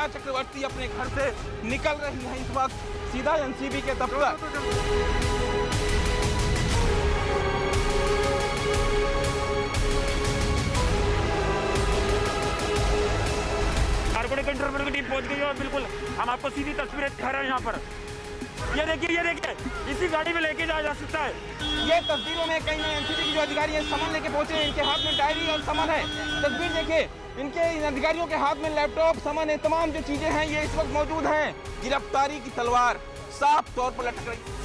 रिया चक्रवर्ती अपने घर से निकल रही है इस वक्त सीधा एनसीबी के दफ्तर। नारकोटिक कंट्रोल की टीम पहुंच गई है और बिल्कुल हम आपको सीधी तस्वीरें दिखा रहे हैं यहाँ पर। ये देखिए इसी गाड़ी में लेके जाया जा सकता है। ये तस्वीरों में कई एनसीबी के जो अधिकारी हैं समन लेके पहुंचे हैं, इनके हाथ में डायरी और समन है। तस्वीर देखिए, इनके इन अधिकारियों के हाथ में लैपटॉप, समन है, तमाम जो चीजें हैं ये इस वक्त मौजूद हैं। गिरफ्तारी की तलवार साफ तौर पर लटक रही।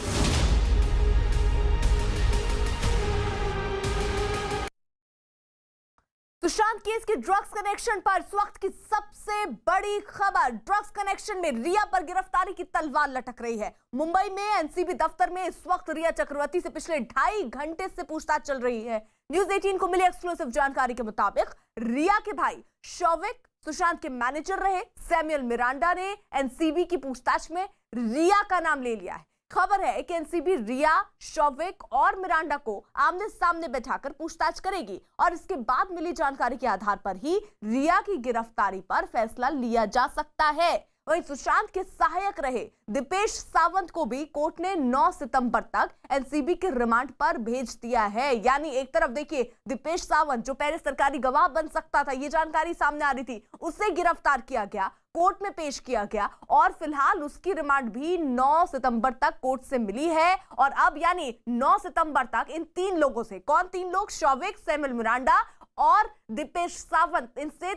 सुशांत केस के ड्रग्स कनेक्शन पर इस वक्त की सबसे बड़ी खबर, ड्रग्स कनेक्शन में रिया पर गिरफ्तारी की तलवार लटक रही है। मुंबई में एनसीबी दफ्तर में इस वक्त रिया चक्रवर्ती से पिछले 2.5 घंटे से पूछताछ चल रही है। न्यूज 18 को मिली एक्सक्लूसिव जानकारी के मुताबिक रिया के भाई शौविक सुशांत के मैनेजर रहे सैमुअल मिरांडा ने एनसीबी की पूछताछ में रिया का नाम ले लिया है। खबर है कि एनसीबी रिया, शौविक और मिरांडा को आमने सामने बैठाकर पूछताछ करेगी और इसके बाद मिली जानकारी के आधार पर ही रिया की गिरफ्तारी पर फैसला लिया जा सकता है। वहीं सुशांत के सहायक रहे दीपेश सावंत को भी कोर्ट ने 9 सितंबर तक एनसीबी के रिमांड पर भेज दिया है। यानी एक तरफ देखिए दीपेश सावंत जो पहले सरकारी गवाह बन सकता था, ये जानकारी सामने आ रही थी, उसे गिरफ्तार किया गया, कोर्ट में पेश किया गया और फिलहाल उसकी रिमांड भी 9 सितंबर तक कोर्ट से मिली है। और अब यानी 9 सितंबर तक इन 3 लोगों से, कौन 3 लोग? शौविक, सैमुअल मिरांडा और दीपेश सावंत, इनसे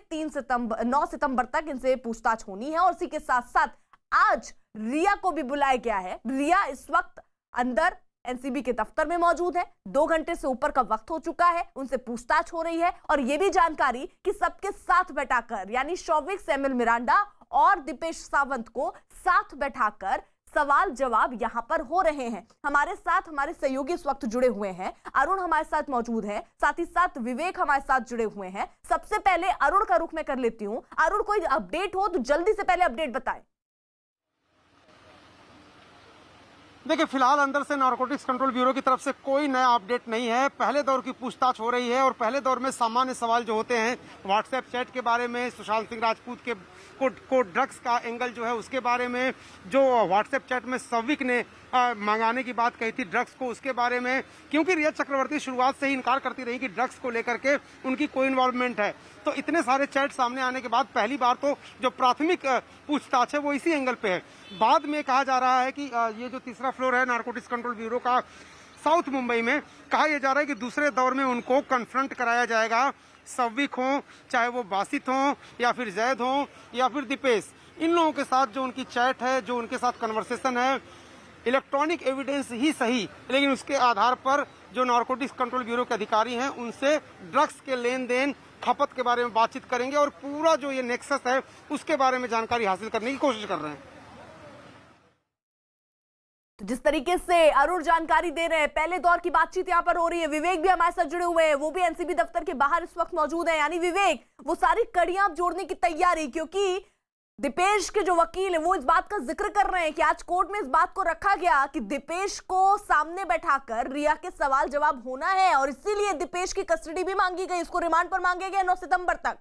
9 सितंबर तक इनसे पूछताछ होनी है। और इसी के साथ साथ आज रिया को भी बुलाया गया है। रिया इस वक्त अंदर एनसीबी के दफ्तर में मौजूद है। 2 घंटे से ऊपर का वक्त हो चुका है, उनसे पूछताछ हो रही है और यह भी जानकारी कि सबके साथ बैठाकर, यानी शौविक, सैमुअल मिरांडा और दीपेश सावंत को साथ बैठाकर सवाल जवाब यहां पर हो रहे हैं। हमारे साथ हमारे सहयोगी इस वक्त जुड़े हुए हैं। अरुण हमारे साथ मौजूद है, साथ ही साथ विवेक हमारे साथ जुड़े हुए हैं। सबसे पहले अरुण का रुख मैं कर लेती हूं। अरुण, कोई अपडेट हो तो जल्दी से पहले अपडेट बताएं। देखिए, फिलहाल अंदर से नारकोटिक्स कंट्रोल ब्यूरो की तरफ से कोई नया अपडेट नहीं है। पहले दौर की पूछताछ हो रही है और पहले दौर में सामान्य सवाल जो होते हैं व्हाट्सएप चैट के बारे में, सुशांत सिंह राजपूत के को ड्रग्स का एंगल जो है उसके बारे में, जो व्हाट्सएप चैट में शौविक ने मंगाने की बात कही थी ड्रग्स को, उसके बारे में, क्योंकि रिया चक्रवर्ती शुरुआत से ही इनकार करती रही कि ड्रग्स को लेकर के उनकी कोई इन्वॉल्वमेंट है। तो इतने सारे चैट सामने आने के बाद पहली बार तो जो प्राथमिक पूछताछ है वो इसी एंगल पे है। बाद में कहा जा रहा है कि ये जो तीसरा फ्लोर है नारकोटिक्स कंट्रोल ब्यूरो का साउथ मुंबई में, कहा यह जा रहा है कि दूसरे दौर में उनको कन्फ्रंट कराया जाएगा। शौविक हो, चाहे वो बासित हो या फिर जैद हो या फिर दीपेश, इन लोगों के साथ जो उनकी चैट है, जो उनके साथ कन्वर्सेशन है, इलेक्ट्रॉनिक एविडेंस ही सही, लेकिन उसके आधार पर जो नारकोटिक्स कंट्रोल ब्यूरो के अधिकारी हैं उनसे ड्रग्स के लेन देन, खपत के बारे में बातचीत करेंगे और पूरा जो ये नेक्सस है उसके बारे में जानकारी हासिल करने की कोशिश कर रहे हैं। तो जिस तरीके से अरुण जानकारी दे रहे हैं, पहले दौर की बातचीत यहां पर हो रही है। विवेक भी हमारे साथ जुड़े हुए हैं, वो भी एनसीबी दफ्तर के बाहर इस वक्त मौजूद है। यानी विवेक, वो सारी कड़ियां जोड़ने की तैयारी, क्योंकि दीपेश के जो वकील है वो इस बात का जिक्र कर रहे हैं कि आज कोर्ट में इस बात को रखा गया कि दीपेश को सामने बैठाकर रिया के सवाल जवाब होना है और इसीलिए दीपेश की कस्टडी भी मांगी गई, इसको रिमांड पर मांगे गए 9 सितंबर तक।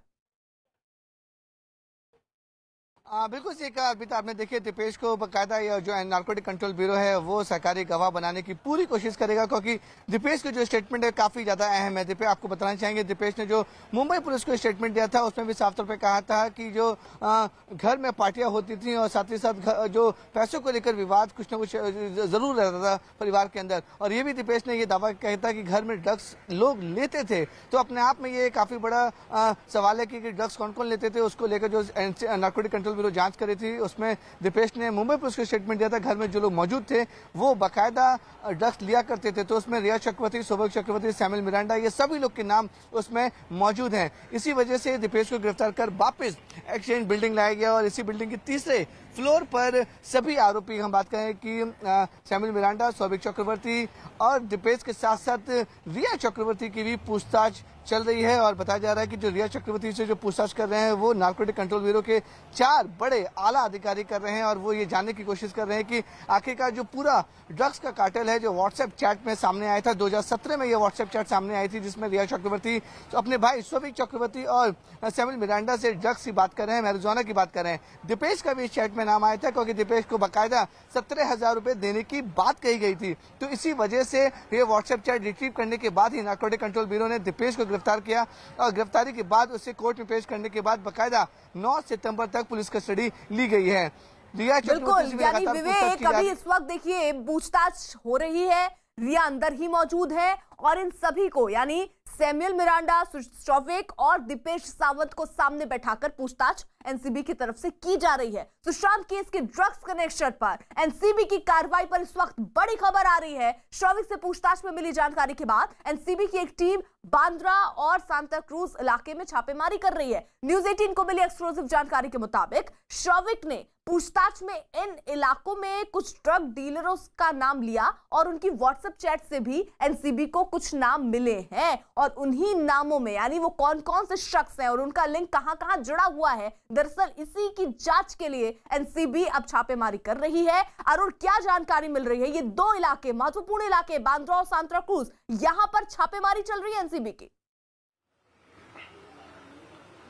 बिल्कुल सही कहा। अभी तो आपने देखिए दीपेश को बकायदा जो नारकोटिक कंट्रोल ब्यूरो है वो सरकारी गवाह बनाने की पूरी कोशिश करेगा, क्योंकि दीपेश का जो स्टेटमेंट है काफी ज्यादा अहम है। दीपेश, आपको बताना चाहेंगे, दीपेश ने जो मुंबई पुलिस को स्टेटमेंट दिया था उसमें भी साफ तौर पर कहा था कि जो घर में पार्टियां होती थी और साथ ही साथ जो पैसों को लेकर विवाद कुछ न कुछ जरूर रहता था परिवार के अंदर। और ये भी दीपेश ने ये दावा किया था कि घर में ड्रग्स लोग लेते थे। तो अपने आप में ये काफी बड़ा सवाल है कि ड्रग्स कौन कौन लेते थे, उसको लेकर जो नारकोटिक कंट्रोल ब्यूरो जांच करी थी उसमें दीपेश ने मुंबई पुलिस को स्टेटमेंट दिया था घर में जो लोग मौजूद थे वो बाकायदा ड्रग्स लिया करते थे। तो उसमें रिया चक्रवर्ती, शौविक चक्रवर्ती, सैमुअल मिरांडा, ये सभी लोग के नाम उसमें मौजूद हैं। इसी वजह से दीपेश को गिरफ्तार कर वापस एक्सचेंज बिल्डिंग लाया गया और इसी बिल्डिंग के तीसरे फ्लोर पर सभी आरोपी, हम बात करें कि सैमुअल मिरांडा, शौविक चक्रवर्ती और दीपेश के साथ साथ रिया चक्रवर्ती की भी पूछताछ चल रही है और बताया जा रहा है कि जो रिया चक्रवर्ती से जो पूछताछ कर रहे हैं वो नारकोटिक कंट्रोल ब्यूरो के 4 बड़े आला अधिकारी कर रहे हैं और वो ये जानने की कोशिश कर रहे हैं कि आखिरकार जो पूरा ड्रग्स का कार्टेल है जो व्हाट्सएप चैट में सामने आया था 2017 में ये व्हाट्सएप चैट सामने आई थी जिसमें रिया चक्रवर्ती तो अपने भाई शोविक चक्रवर्ती और सैमुअल मिरांडा से ड्रग्स की बात कर रहे हैं, मैरिजुआना की बात कर रहे हैं। दीपेश का भी इस चैट में नाम आया था क्योंकि दीपेश को बाकायदा 17,000 रुपए देने की बात कही गई थी। तो इसी वजह से ये व्हाट्सएप चैट रिट्रीव करने के बाद ही नारकोटिक कंट्रोल ब्यूरो ने दीपेश को गिरफ्तार किया और गिरफ्तारी के बाद उसे कोर्ट में पेश करने के बाद बाकायदा 9 सितंबर तक पुलिस कस्टडी ली गई है। बिल्कुल, यानी विवेक अभी इस वक्त देखिए पूछताछ हो रही है, रिया अंदर ही मौजूद है और इन सभी को यानी सैमुअल मिरांडा, शोविक और दीपेश सावंत को सामने बैठाकर पूछताछ एनसीबी की तरफ से की जा रही है। सुशांत केस के ड्रग्स कनेक्शन पर एनसीबी की कार्रवाई पर इस वक्त बड़ी खबर आ रही है। शोविक से पूछताछ में मिली जानकारी के बाद एनसीबी की एक टीम बांद्रा और सांता क्रूज इलाके में छापेमारी कर रही है। न्यूज 18 को मिली एक्सक्लूसिव जानकारी के मुताबिक शोविक ने पूछताछ में इन इलाकों में कुछ ड्रग डीलरों का नाम लिया और उनकी व्हाट्सएप चैट से भी एनसीबी को कुछ नाम मिले हैं और उन्हीं नामों में यानी वो कौन कौन से शख्स हैं और उनका लिंक कहां-कहां जुड़ा हुआ है, दरअसल इसी की जांच के लिए एनसीबी अब छापेमारी कर रही है। और क्या जानकारी मिल रही है, ये 2 इलाके महत्वपूर्ण इलाके बांद्रा और सांता क्रूज, यहां पर छापेमारी चल रही है एनसीबी की।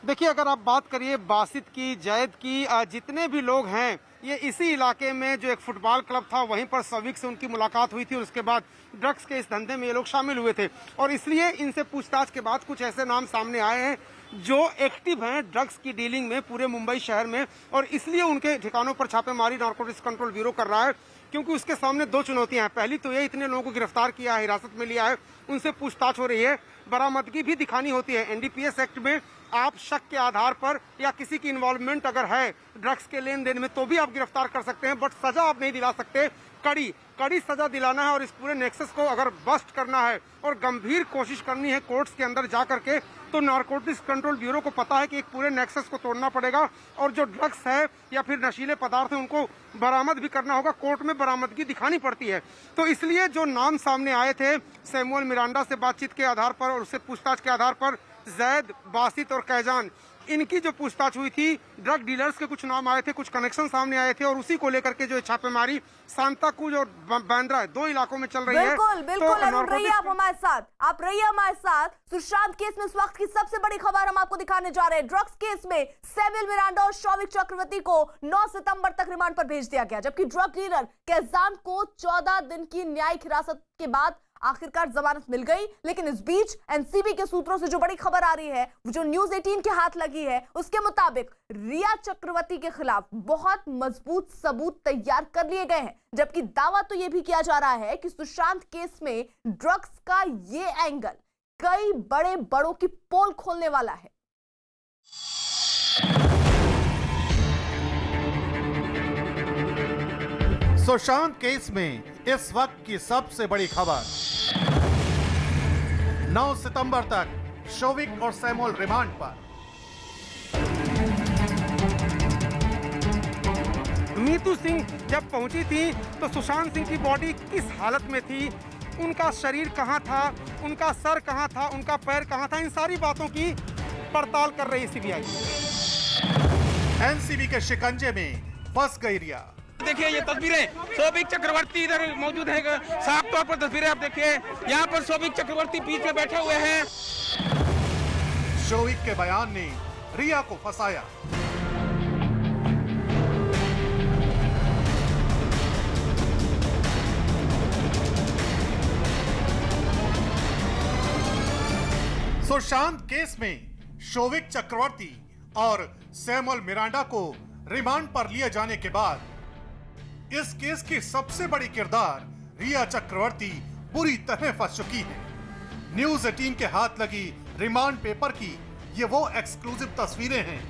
देखिए, अगर आप बात करिए बासित की, जैद की, जितने भी लोग हैं ये इसी इलाके में जो एक फुटबॉल क्लब था वहीं पर शोविक से उनकी मुलाकात हुई थी और उसके बाद ड्रग्स के इस धंधे में ये लोग शामिल हुए थे और इसलिए इनसे पूछताछ के बाद कुछ ऐसे नाम सामने आए हैं जो एक्टिव हैं ड्रग्स की डीलिंग में पूरे मुंबई शहर में और इसलिए उनके ठिकानों पर छापेमारी नारकोटिक्स कंट्रोल ब्यूरो कर रहा है क्योंकि उसके सामने 2 चुनौतियां हैं। पहली तो ये इतने लोगों को गिरफ्तार किया है, हिरासत में लिया है, उनसे पूछताछ हो रही है, बरामदगी भी दिखानी होती है। एनडीपीएस एक्ट में आप शक के आधार पर या किसी की इन्वॉल्वमेंट अगर है ड्रग्स के लेन देन में तो भी आप गिरफ्तार कर सकते हैं, बट सजा आप नहीं दिला सकते। कड़ी सजा दिलाना है और इस पूरे नेक्सस को अगर बस्ट करना है और गंभीर कोशिश करनी है कोर्ट्स के अंदर जा करके तो नारकोटिक्स कंट्रोल ब्यूरो को पता है कि एक पूरे नेक्सस को तोड़ना पड़ेगा और जो ड्रग्स है या फिर नशीले पदार्थ है उनको बरामद भी करना होगा, कोर्ट में बरामदगी दिखानी पड़ती है। तो इसलिए जो नाम सामने आए थे सैमुअल मिरांडा से बातचीत के आधार पर और उससे पूछताछ के आधार पर जैद, बासित और कैजान, इनकी जो पूछताछ हुई थी ड्रग डीलर्स के कुछ नाम आए थे, कुछ कनेक्शन सामने आए थे और उसी को लेकर के जो छापेमारी सांता क्रूज और बांद्रा 2 इलाकों में चल रही है। बिल्कुल रहिए आप हमारे साथ, आप रहिए हमारे साथ। सुशांत केस में इस वक्त की सबसे बड़ी खबर हम आपको दिखाने जा रहे हैं। ड्रग्स केस में सैमुअल मिरांडा और शोविक चक्रवर्ती को 9 सितंबर तक रिमांड पर भेज दिया गया, जबकि ड्रग डीलर कैजान को 14 दिन की न्यायिक हिरासत के बाद आखिरकार जमानत मिल गई। लेकिन इस बीच एनसीबी के सूत्रों से जो बड़ी खबर आ रही है, जो न्यूज 18 के हाथ लगी है, उसके मुताबिक रिया चक्रवर्ती के खिलाफ बहुत मजबूत सबूत तैयार कर लिए गए हैं, जबकि दावा तो यह भी किया जा रहा है कि सुशांत केस में ड्रग्स का ये एंगल कई बड़ों की पोल खोलने वाला है। सुशांत केस में इस वक्त की सबसे बड़ी खबर, 9 सितंबर तक शोविक और सैमुअल रिमांड पर। नीतू सिंह जब पहुंची थी तो सुशांत सिंह की बॉडी किस हालत में थी, उनका शरीर कहां था, उनका सर कहां था, उनका पैर कहां था, इन सारी बातों की पड़ताल कर रही सीबीआई। एनसीबी के शिकंजे में फंस गई रिया। देखिए ये तस्वीरें, शोविक चक्रवर्ती इधर मौजूद है, साफ तौर पर तस्वीरें आप देखिए, यहाँ पर शोविक चक्रवर्ती बीच में बैठे हुए हैं। शोविक के बयान ने रिया को फंसाया। सुशांत केस में शोविक चक्रवर्ती और सैमुअल मिरांडा को रिमांड पर लिए जाने के बाद इस केस की सबसे बड़ी किरदार रिया चक्रवर्ती पूरी तरह फंस चुकी है। न्यूज 18 के हाथ लगी रिमांड पेपर की ये वो एक्सक्लूसिव तस्वीरें हैं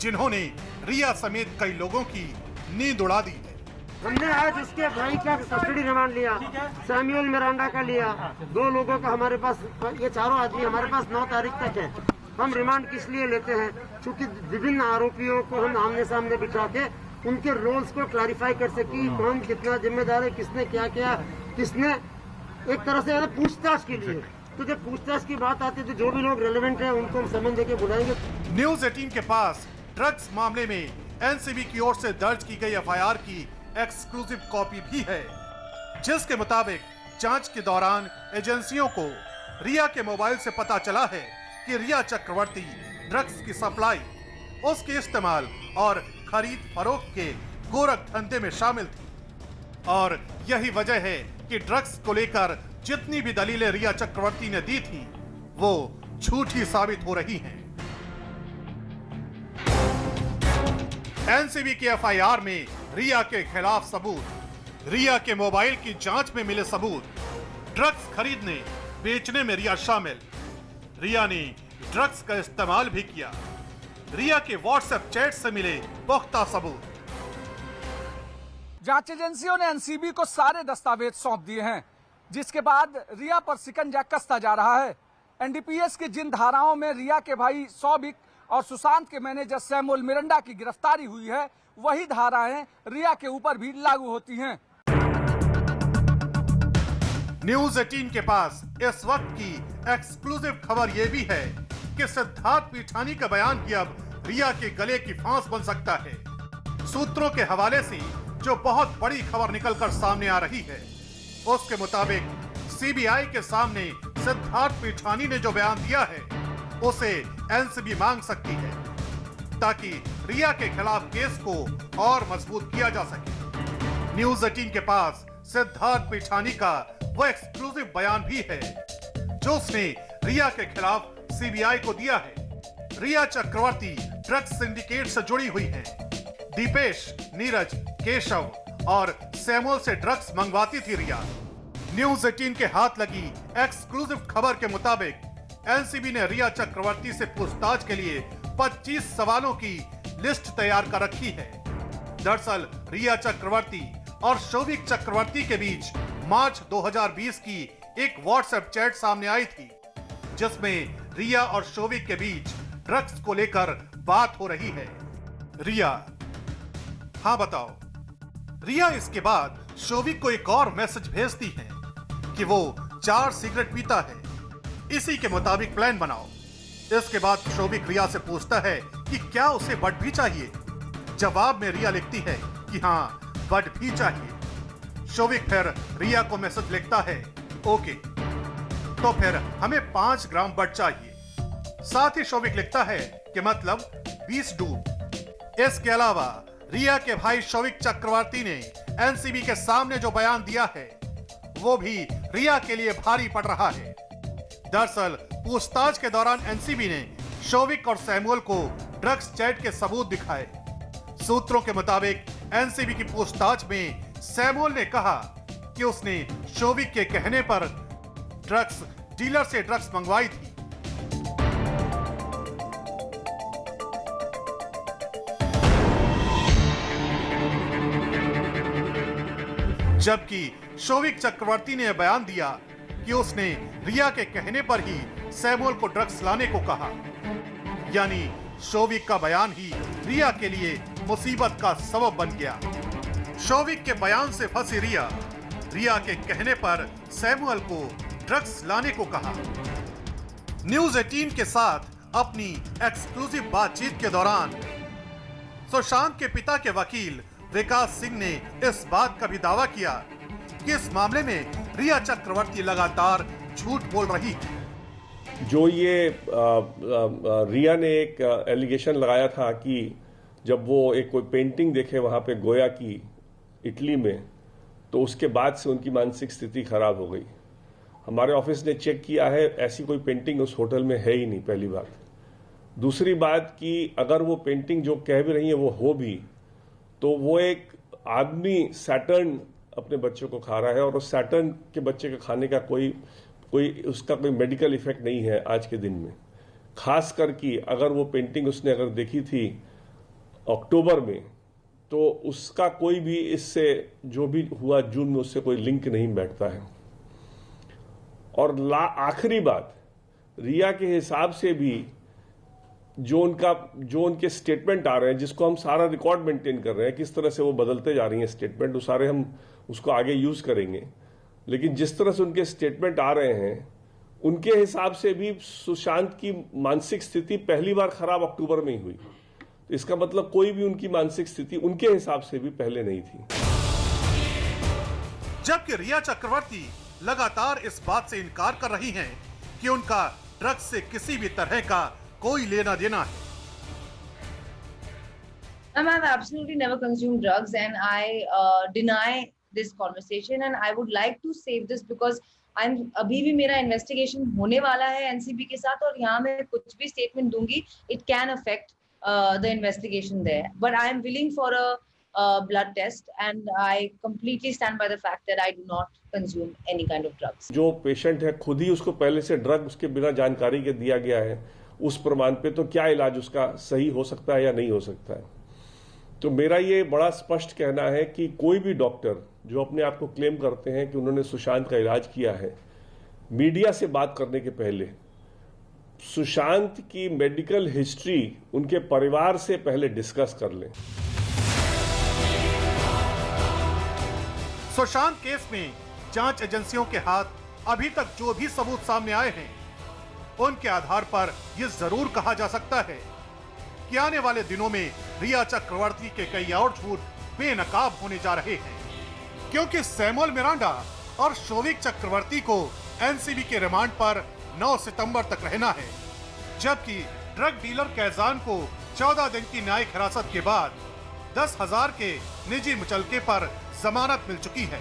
जिन्होंने रिया समेत कई लोगों की नींद उड़ा दी है। हमने आज उसके भाई का कस्टडी रिमांड लिया, सैमुअल मिरांडा का लिया, 2 लोगों का हमारे पास, ये चारों आदमी हमारे पास 9 तारीख तक है। हम रिमांड किस लिए लेते हैं, क्योंकि विभिन्न आरोपियों को हम आमने सामने बिठा के उनके रोल्स को क्लैरिफाई कर सके, कौन कितना जिम्मेदार है, किसने क्या किया, किसने एक तरह से पूछताछ के लिए तो जब पूछताछ की बात आती है तो जो भी लोग रेलेवेंट है उनको हम समन देके बुलाएंगे। न्यूज 18 के पास ड्रग्स मामले में एनसीबी की ओर से दर्ज की गई एफआईआर की एक्सक्लूसिव कॉपी भी है, जिसके मुताबिक जांच के दौरान एजेंसियों को रिया के मोबाइल से पता चला है कि रिया चक्रवर्ती ड्रग्स की सप्लाई, उसके इस्तेमाल और खरीद फरोख्त के गोरख धंधे में शामिल थी। और यही वजह है कि ड्रग्स को लेकर जितनी भी दलीलें रिया चक्रवर्ती ने दी थी वो झूठी साबित हो रही हैं। एनसीबी की एफआईआर में रिया के खिलाफ सबूत, रिया के मोबाइल की जांच में मिले सबूत, ड्रग्स खरीदने बेचने में रिया शामिल, रिया ने ड्रग्स का इस्तेमाल भी किया, रिया के व्हाट्सएप चैट से मिले पुख्ता सबूत। जांच एजेंसियों ने एनसीबी को सारे दस्तावेज सौंप दिए हैं, जिसके बाद रिया पर शिकंजा कसता जा रहा है। एनडीपीएस की जिन धाराओं में रिया के भाई सौबिक और सुशांत के मैनेजर सैमुअल मिरांडा की गिरफ्तारी हुई है, वही धाराएं रिया के ऊपर भी लागू होती हैं। न्यूज 18 के पास इस वक्त की एक्सक्लूसिव खबर यह भी है कि सिद्धार्थ पीठानी का बयान भी अब रिया के गले की फांस बन सकता है। सूत्रों के हवाले से जो बहुत बड़ी खबर निकलकर सामने आ रही है, उसके मुताबिक सीबीआई के सामने सिद्धार्थ पीठानी ने जो बयान दिया है उसे एनसीबी मांग सकती है, ताकि रिया के खिलाफ केस को और मजबूत किया जा सके। न्यूज 18 के पास सिद्धार्थ पीठानी का वो एक्सक्लूसिव बयान भी है जो उसने रिया के खिलाफ सीबीआई को दिया है। रिया चक्रवर्ती ड्रग्स सिंडिकेट से जुड़ी हुई है। दीपेश, नीरज, केशव और सैमुअल से ड्रग्स मंगवाती थी रिया। न्यूज 18 के हाथ लगी एक्सक्लूसिव खबर के मुताबिक एनसीबी ने रिया चक्रवर्ती से पूछताछ के लिए 25 सवालों की लिस्ट तैयार कर रखी है। दरअसल रिया चक्रवर्ती और शोभिक चक्रवर्ती के बीच मार्च 2020 की एक व्हाट्सएप चैट सामने आई थी, जिसमें रिया और शोभिक के बीच ड्रग्स को लेकर बात हो रही है। रिया, हाँ बताओ। रिया इसके बाद शोभिक को एक और मैसेज भेजती है कि वो 4 सिगरेट पीता है, इसी के मुताबिक प्लान बनाओ। इसके बाद शोभिक रिया से पूछता है कि क्या उसे बड भी चाहिए। जवाब में रिया लिखती है कि हाँ, बड भी चाहिए। शोभिक फिर रिया को मैसेज लिखता है, ओके, तो फिर हमें 5 ग्राम बड चाहिए। साथ ही शोभिक लिखता है कि मतलब 20 डूब। इसके अलावा रिया के भाई शोभिक चक्रवर्ती ने एनसीबी के सामने जो बयान दिया है वो भी रिया के लिए भारी पड़ रहा है। दरअसल पूछताछ के दौरान एनसीबी ने शोभिक और सैमुअल को ड्रग्स चैट के सबूत दिखाए। सूत्रों के मुताबिक एनसीबी की पूछताछ में सैमुअल ने कहा कि उसने शोभिक के कहने पर ड्रग्स डीलर से ड्रग्स मंगवाई थी। जबकि शोभिक चक्रवर्ती ने बयान दिया कि उसने रिया के कहने पर ही सैमुअल को ड्रग्स लाने को कहा। यानी शोभिक का बयान ही रिया के लिए मुसीबत का सबब बन गया। शोभिक के बयान से फंसी रिया, रिया के कहने पर सैमुअल को ड्रग्स लाने को कहा। न्यूज 18 के साथ अपनी एक्सक्लूसिव बातचीत के दौरान सुशांत के पिता के वकील विकास सिंह ने इस बात का भी दावा किया कि इस मामले में रिया चक्रवर्ती लगातार झूठ बोल रही है। जो ये रिया ने एक एलिगेशन लगाया था कि जब वो एक कोई पेंटिंग देखे वहां पे गोया की इटली में, तो उसके बाद से उनकी मानसिक स्थिति खराब हो गई। हमारे ऑफिस ने चेक किया है, ऐसी कोई पेंटिंग उस होटल में है ही नहीं, पहली बात। दूसरी बात कि अगर वो पेंटिंग जो कह भी रही है वो हो भी, तो वो एक आदमी सैटर्न अपने बच्चों को खा रहा है और उस सैटर्न के बच्चे के खाने का कोई उसका कोई मेडिकल इफेक्ट नहीं है आज के दिन में। खास कर कि अगर वो पेंटिंग उसने अगर देखी थी अक्टूबर में, तो उसका कोई भी इससे जो भी हुआ जून में उससे कोई लिंक नहीं बैठता है। और आखिरी बात, रिया के हिसाब से भी जो उनके स्टेटमेंट आ रहे हैं, जिसको हम सारा रिकॉर्ड मेंटेन कर रहे हैं, किस तरह से वो बदलते जा रही हैं स्टेटमेंट, वो सारे हम उसको आगे यूज करेंगे। लेकिन जिस तरह से उनके स्टेटमेंट आ रहे हैं उनके हिसाब से भी सुशांत की मानसिक स्थिति पहली बार खराब अक्टूबर में ही हुई। इसका मतलब कोई भी उनकी मानसिक स्थिति उनके हिसाब से भी पहले नहीं थी। जबकि रिया चक्रवर्ती लगातार इस बात से इनकार कर रही हैं कि उनका ड्रग्स से किसी भी तरह का कोई लेना देना है। I've absolutely never consumed drugs, and I deny this conversation. And I would like to save this because अभी भी मेरा इन्वेस्टिगेशन होने वाला है एनसीबी के साथ, और यहाँ मैं कुछ भी स्टेटमेंट दूंगी, it can affect the investigation there. But I am willing for a blood test, and I completely stand by the fact that I do not consume any kind of drugs. जो patient है खुद ही उसको पहले से drug उसके बिना जानकारी के दिया गया है, उस प्रमाण पे तो क्या इलाज उसका सही हो सकता है या नहीं हो सकता है। तो मेरा ये बड़ा स्पष्ट कहना है कि कोई भी डॉक्टर जो अपने आप को क्लेम करते हैं कि उन्होंने सुशांत का इलाज किया है, मीडिया से बात करने के पहले सुशांत की मेडिकल हिस्ट्री उनके परिवार से पहले डिस्कस कर लें। सुशांत केस में जांच एजेंसियों के हाथ अभी तक जो भी सबूत सामने आए हैं, उनके आधार पर यह जरूर कहा जा सकता है कि आने वाले दिनों में रिया चक्रवर्ती के कई और झूठ बेनकाब होने जा रहे हैं, क्योंकि सैमुअल मिरांडा और शोविक चक्रवर्ती को एनसीबी के रिमांड पर 9 सितंबर तक रहना है, जबकि ड्रग डीलर कैजान को 14 दिन की न्यायिक हिरासत के बाद 10,000 के निजी मुचलके पर जमानत मिल चुकी है।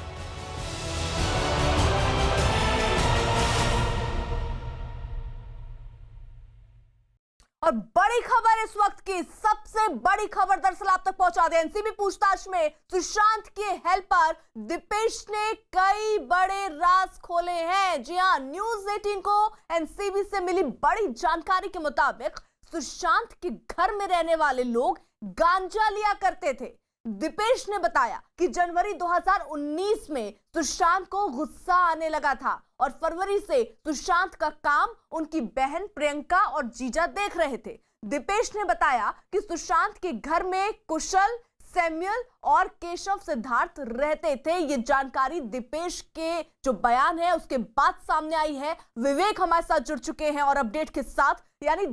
और बड़ी खबर इस वक्त की, सबसे बड़ी खबर दरअसल आप तक पहुंचा दे। एनसीबी पूछताछ में सुशांत के हेल्पर दीपेश ने कई बड़े राज खोले हैं। जी हां, न्यूज़ 18 को एनसीबी से मिली बड़ी जानकारी के मुताबिक सुशांत के घर में रहने वाले लोग गांजा लिया करते थे। दीपेश ने बताया कि जनवरी 2019 में सुशांत को गुस्सा आने लगा था और फरवरी से सुशांत का काम उनकी बहन प्रियंका और जीजा देख रहे थे। दीपेश ने बताया कि सुशांत के घर में कुशल, सैमुअल और केशव सिद्धार्थ रहते थे। ये जानकारी दीपेश के जो बयान है उसके बाद सामने आई है। विवेक हमारे साथ जुड़ चुके हैं और अपडेट के साथ, यानी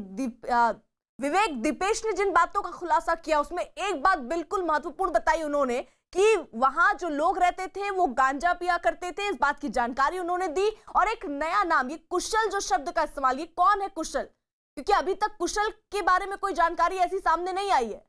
विवेक, दीपेश ने जिन बातों का खुलासा किया उसमें एक बात बिल्कुल महत्वपूर्ण बताई उन्होंने कि वहां जो लोग रहते थे वो गांजा पिया करते थे। इस बात की जानकारी उन्होंने दी। और एक नया नाम, ये कुशल जो शब्द का इस्तेमाल, ये कौन है कुशल? क्योंकि अभी तक कुशल के बारे में कोई जानकारी ऐसी सामने नहीं आई है।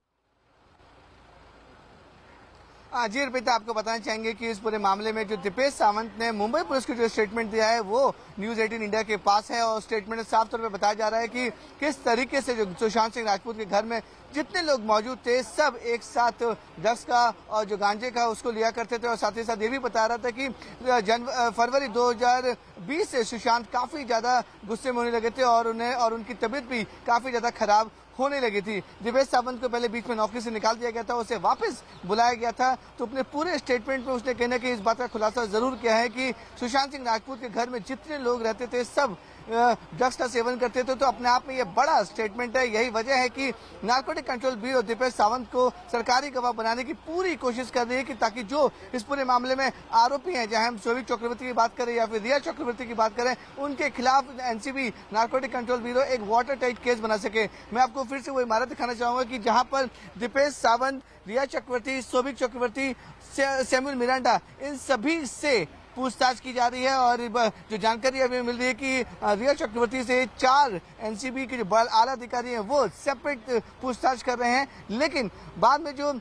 जी अर्पिता, आपको बताना चाहेंगे कि इस पूरे मामले में जो दीपेश सावंत ने मुंबई पुलिस को जो स्टेटमेंट दिया है वो न्यूज़ 18 इंडिया के पास है, और स्टेटमेंट में साफ तौर पे बताया जा रहा है कि किस तरीके से जो सुशांत सिंह राजपूत के घर में जितने लोग मौजूद थे सब एक साथ ड्रग्स का और जो गांजे का उसको लिया करते थे। और साथ ही साथ ये भी बता रहा था कि फरवरी 2020 से सुशांत काफी ज्यादा गुस्से में होने लगे थे और उनकी तबीयत भी काफी ज्यादा खराब होने लगी थी। दीपेश सावंत को पहले बीच में नौकरी से निकाल दिया गया था, उसे वापस बुलाया गया था। तो अपने पूरे स्टेटमेंट में उसने कहना कि इस बात का खुलासा जरूर किया है कि सुशांत सिंह राजपूत के घर में जितने लोग रहते थे सब ड्रग्स का सेवन करते थे। तो अपने आप में ये बड़ा स्टेटमेंट है। यही वजह है कि narcotic control bureau Deepesh Sawant को सरकारी गवाह बनाने की पूरी कोशिश कर रही है कि ताकि जो इस पूरे मामले में आरोपी हैं, चाहे हम शोविक चक्रवर्ती की बात करें या फिर रिया चक्रवर्ती की बात करें, उनके खिलाफ एनसीबी नारकोटिक कंट्रोल ब्यूरो एक वाटर टाइट केस बना सके। मैं आपको फिर से वो इमारत दिखाना चाहूंगा कि जहां पर दीपेश सावंत, रिया चक्रवर्ती, शोविक चक्रवर्ती, सैमुअल मिरांडा, इन सभी से पूछताछ की जा रही है। और जो जानकारी अभी मिल रही है कि रिया चक्रवर्ती से 4 एनसीबी के जो आला अधिकारी हैं वो सेपरेट पूछताछ कर रहे हैं, लेकिन बाद में जो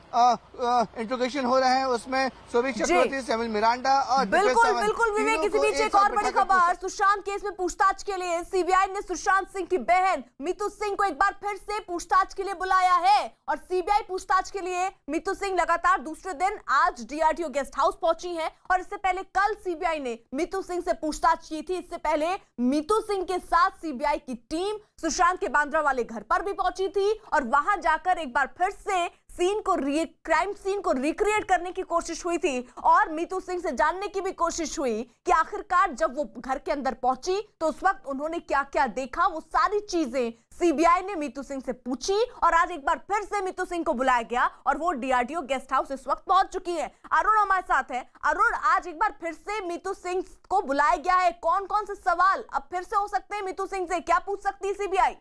इंट्रोगेशन हो रहा है उसमें शोविक चक्रवर्ती, सैमुअल मिरांडा और बिल्कुल विवेक, इसी बीच एक और बड़ी खबर। सुशांत केस में पूछताछ के लिए सीबीआई ने सुशांत सिंह की बहन मीतू सिंह को एक बार फिर से पूछताछ के लिए बुलाया है। और सीबीआई पूछताछ के लिए मीतू सिंह लगातार दूसरे दिन आज डीआरटीओ गेस्ट हाउस पहुंची है। और इससे पहले कल सीबीआई ने मीतू सिंह से पूछताछ की थी। इससे पहले मीतू सिंह के साथ सीबीआई की टीम सुशांत के बांद्रा वाले घर पर भी पहुंची थी और वहां जाकर एक बार फिर से सीन को क्राइम सीन को रिक्रिएट करने की कोशिश हुई थी और मीतू सिंह से जानने की भी कोशिश हुई कि आखिरकार जब वो घर के अंदर पहुंची तो उस वक्त उन्होंने क्या क्या देखा। वो सारी चीजें सीबीआई ने मीतू सिंह से पूछी और आज एक बार फिर से मीतू सिंह को बुलाया गया और वो डीआरडीओ गेस्ट हाउस इस वक्त पहुंच चुकी है। अरुण हमारे साथ है। अरुण, आज एक बार फिर से मीतू सिंह को बुलाया गया है, कौन कौन से सवाल अब फिर से हो सकते हैं मीतू सिंह से, क्या पूछ सकती है सीबीआई?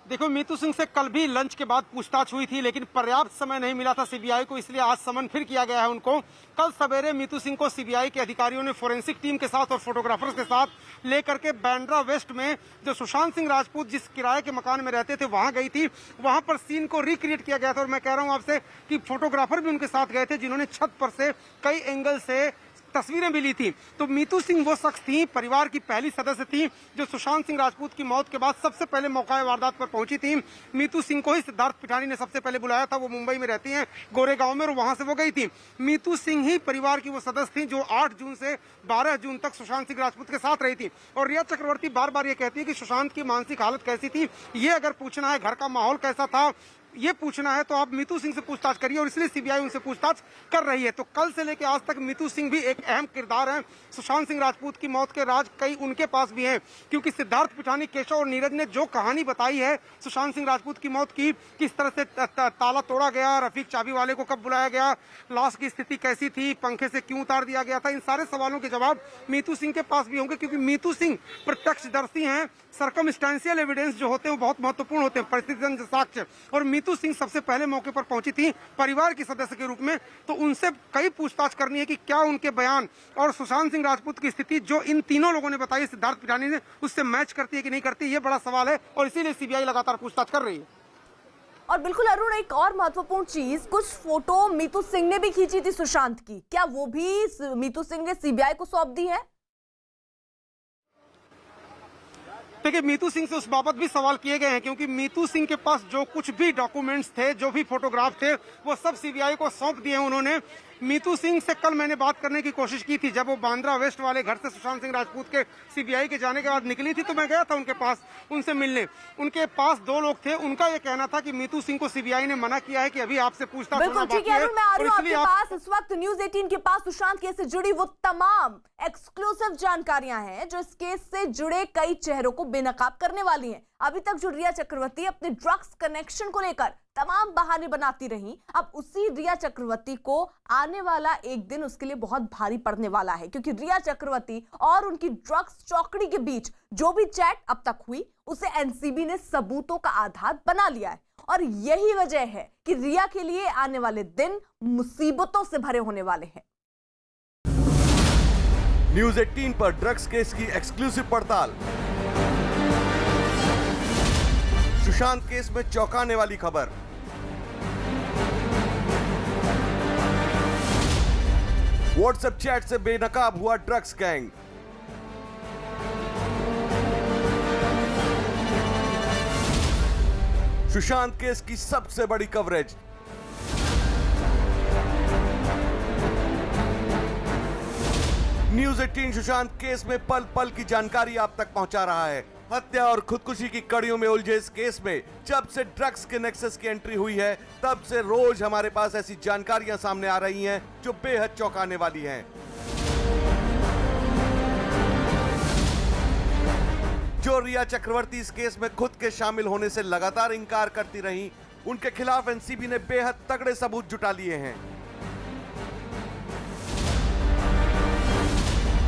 देखो, मीतू सिंह से कल भी लंच के बाद पूछताछ हुई थी, लेकिन पर्याप्त समय नहीं मिला था सीबीआई को, इसलिए आज समन फिर किया गया है उनको। कल सवेरे मीतू सिंह को सीबीआई के अधिकारियों ने फोरेंसिक टीम के साथ और फोटोग्राफर्स के साथ लेकर के बांद्रा वेस्ट में जो सुशांत सिंह राजपूत जिस किराए के मकान में रहते थे वहां गई थी। वहां पर सीन को रिक्रिएट किया गया था और मैं कह रहा हूं आपसे कि फोटोग्राफर भी उनके साथ गए थे जिन्होंने छत पर से कई एंगल से तस्वीरें भी ली थी। तो मीतू सिंह वो शख्स थी, परिवार की पहली सदस्य थी जो सुशांत सिंह राजपूत की मौत के बाद सबसे पहले मौका वारदात पर पहुंची थी। मीतू सिंह को ही सिद्धार्थ पिठानी ने सबसे पहले बुलाया था। वो मुंबई में रहती हैं, गोरेगांव में, और वहां से वो गई थी। मीतू सिंह ही परिवार की वो सदस्य थी जो 8 जून से 12 जून तक सुशांत सिंह राजपूत के साथ रही थी। और रिया चक्रवर्ती बार बार ये कहती है कि सुशांत की मानसिक हालत कैसी थी, ये अगर पूछना है घर का माहौल कैसा था, ये पूछना है तो आप मीतू सिंह से पूछताछ करिए, और इसलिए सीबीआई उनसे पूछताछ कर रही है। तो कल से लेकर आज तक मीतू सिंह भी एक अहम किरदार हैं। सुशांत सिंह राजपूत की मौत के राज कई उनके पास भी हैं, क्योंकि सिद्धार्थ पिठानी, केशव और नीरज ने जो कहानी बताई है सुशांत सिंह राजपूत की मौत की, किस तरह से ताला तोड़ा गया, रफीक चाबी वाले को कब बुलाया गया, लाश की स्थिति कैसी थी, पंखे से क्यों उतार दिया गया था, इन सारे सवालों के जवाब मीतू सिंह के पास भी होंगे, क्योंकि मीतू सिंह प्रत्यक्षदर्शी हैं। सर्कमस्टेंशियल एविडेंस जो होते हैं वो बहुत महत्वपूर्ण होते हैं, परिस्थितिजन्य साक्ष्य, और मीतू सिंह सबसे पहले मौके पर पहुंची थी परिवार की सदस्य के रूप में। तो उनसे कई पूछताछ करनी है कि क्या उनके बयान और सुशांत सिंह राजपूत की स्थिति जो इन तीनों लोगों ने बताई, सिद्धार्थ पिठानी ने, उससे मैच करती है कि नहीं करती, ये बड़ा सवाल है, और इसीलिए सीबीआई लगातार पूछताछ कर रही है। और बिल्कुल अरुण, एक और महत्वपूर्ण चीज, कुछ फोटो मीतू सिंह ने भी खींची थी सुशांत की, क्या वो भी मीतू सिंह ने सीबीआई को सौंप दी है? देखिए, मीतू सिंह से उस बाबत भी सवाल किए गए हैं, क्योंकि मीतू सिंह के पास जो कुछ भी डॉक्यूमेंट्स थे, जो भी फोटोग्राफ थे, वो सब सीबीआई को सौंप दिए उन्होंने। मीतू सिंह से कल मैंने बात करने की कोशिश की थी, जब वो बांद्रा वेस्ट वाले घर से सुशांत सिंह राजपूत के सीबीआई के जाने के बाद निकली थी, तो मैं गया था उनके पास उनसे मिलने। उनके पास 2 लोग थे, उनका ये कहना था कि मीतू सिंह को सीबीआई ने मना किया है कि अभी आपसे पूछताछ बिल्कुल होना ठीक बाकी है है। अरुण, मैं आ रही हूं आपके आप... पास। इस वक्त न्यूज़ 18 के पास सुशांत केस से जुड़ी वो तमाम एक्सक्लूसिव जानकारियां हैं जो इस केस से जुड़े कई चेहरों को बेनकाब करने वाली हैं। अभी तक जो रिया चक्रवर्ती अपने ड्रग्स कनेक्शन को लेकर तमाम बहाने बनाती रही, अब उसी रिया चक्रवर्ती को आने वाला एक दिन उसके लिए बहुत भारी पड़ने वाला है, क्योंकि रिया चक्रवर्ती और उनकी ड्रग्स चौकड़ी के बीच जो भी चैट अब तक हुई उसे एनसीबी ने सबूतों का आधार बना लिया है। और यही वजह है कि रिया के लिए आने वाले दिन मुसीबतों से भरे होने वाले हैं। न्यूज़ 18 पर ड्रग्स केस की एक्सक्लूसिव पड़ताल। सुशांत केस में चौंकाने वाली खबर। व्हाट्सएप चैट से बेनकाब हुआ ड्रग्स गैंग। सुशांत केस की सबसे बड़ी कवरेज। न्यूज़ 18 सुशांत केस में पल पल की जानकारी आप तक पहुंचा रहा है। हत्या और खुदकुशी की कड़ियों में उलझे इस केस में जब से ड्रग्स के नेक्सस की एंट्री हुई है, तब से रोज हमारे पास ऐसी जानकारियां सामने आ रही हैं जो बेहद चौंकाने वाली हैं। जो रिया चक्रवर्ती इस केस में खुद के शामिल होने से लगातार इंकार करती रही, उनके खिलाफ एनसीबी ने बेहद तगड़े सबूत जुटा लिए हैं।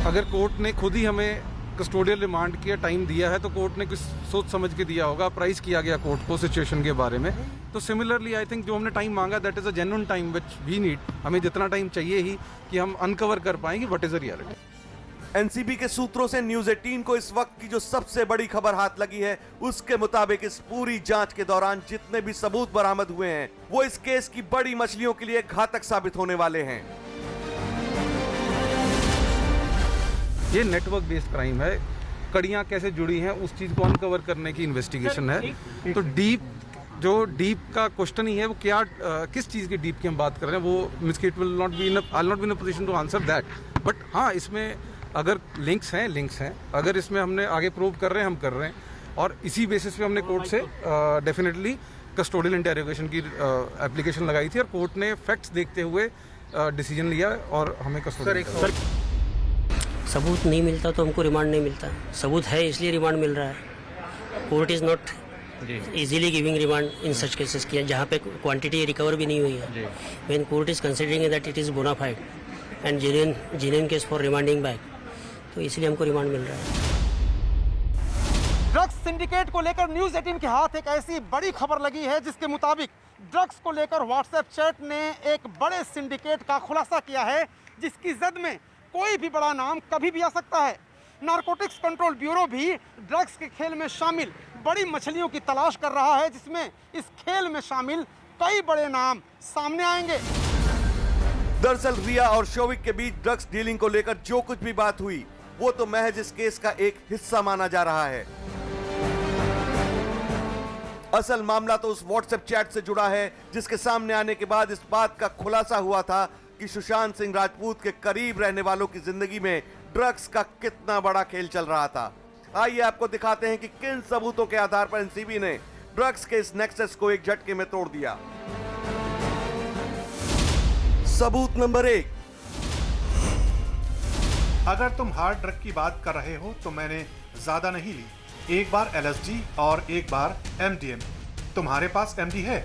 अगर कोर्ट ने खुद ही हमें कस्टोडियल रिमांड किया, टाइम दिया है, तो कोर्ट ने कुछ सोच समझ के दिया होगा, प्राइस किया गया कोर्ट को सिचुएशन के बारे में। तो सिमिलरली आई थिंक जो हमने टाइम मांगा, that is a genuine time which we need. हमें जितना टाइम चाहिए ही कि हम अनकवर कर पाएंगे what is the reality. NCB के सूत्रों से न्यूज़ 18 को इस वक्त की जो सबसे बड़ी खबर हाथ लगी है, उसके मुताबिक इस पूरी जांच के दौरान जितने भी सबूत बरामद हुए हैं, वो इस केस की बड़ी मछलियों के लिए घातक साबित होने वाले हैं। ये नेटवर्क बेस्ड क्राइम है, कड़ियां कैसे जुड़ी हैं उस चीज को अनकवर करने की इन्वेस्टिगेशन है। तो डीप का क्वेश्चन ही है, वो क्या किस चीज की डीप की हम बात कर रहे हैं, वो मिस्किट will not be in a position to answer that. But हाँ, इसमें अगर लिंक्स हैं, अगर इसमें हमने आगे प्रूव कर रहे हैं, हम कर रहे हैं, और इसी बेसिस पे हमने कोर्ट से डेफिनेटली कस्टोडियल इंटेरोगेशन की एप्लीकेशन लगाई थी और कोर्ट ने फैक्ट्स देखते हुए डिसीजन लिया और हमें कस्टोडियल सबूत नहीं मिलता तो हमको रिमांड नहीं मिलता, सबूत है इसलिए रिमांड मिल रहा है। Court is not easily giving remand in such cases किया जहाँ पे क्वांटिटी रिकवर भी नहीं हुई है। When court is considering that it is bonafide and genuine case for remanding back, तो इसलिए हमको रिमांड मिल रहा है। ड्रग्स सिंडिकेट को लेकर न्यूज 18 के हाथ एक ऐसी बड़ी खबर लगी है जिसके मुताबिक ड्रग्स को लेकर व्हाट्सएप चैट ने एक बड़े सिंडिकेट का खुलासा किया है जिसकी जद में कोई भी बड़ा नाम कभी भी आ सकता है। नारकोटिक्स कंट्रोल ब्यूरो भी ड्रग्स के खेल में शामिल बड़ी मछलियों की तलाश कर रहा है जिसमें इस खेल में शामिल कई बड़े नाम सामने आएंगे। दरअसल रिया और शोविक के बीच ड्रग्स डीलिंग को लेकर जो कुछ भी बात हुई वो तो महज इस केस का एक हिस्सा माना जा रहा है। असल मामला तो उस व्हाट्सएप चैट से जुड़ा है जिसके सामने आने के बाद इस बात का खुलासा हुआ था कि सुशांत सिंह राजपूत के करीब रहने वालों की जिंदगी में ड्रग्स का कितना बड़ा खेल चल रहा था। आइए आपको दिखाते हैं कि किन सबूतों के आधार पर एनसीबी ने ड्रग्स के इस नेक्सस को एक झटके में तोड़ दिया। सबूत नंबर 1, अगर तुम हार्ड ड्रग की बात कर रहे हो तो मैंने ज्यादा नहीं ली, एक बार LSD और एक बार MDMA। तुम्हारे पास MD है?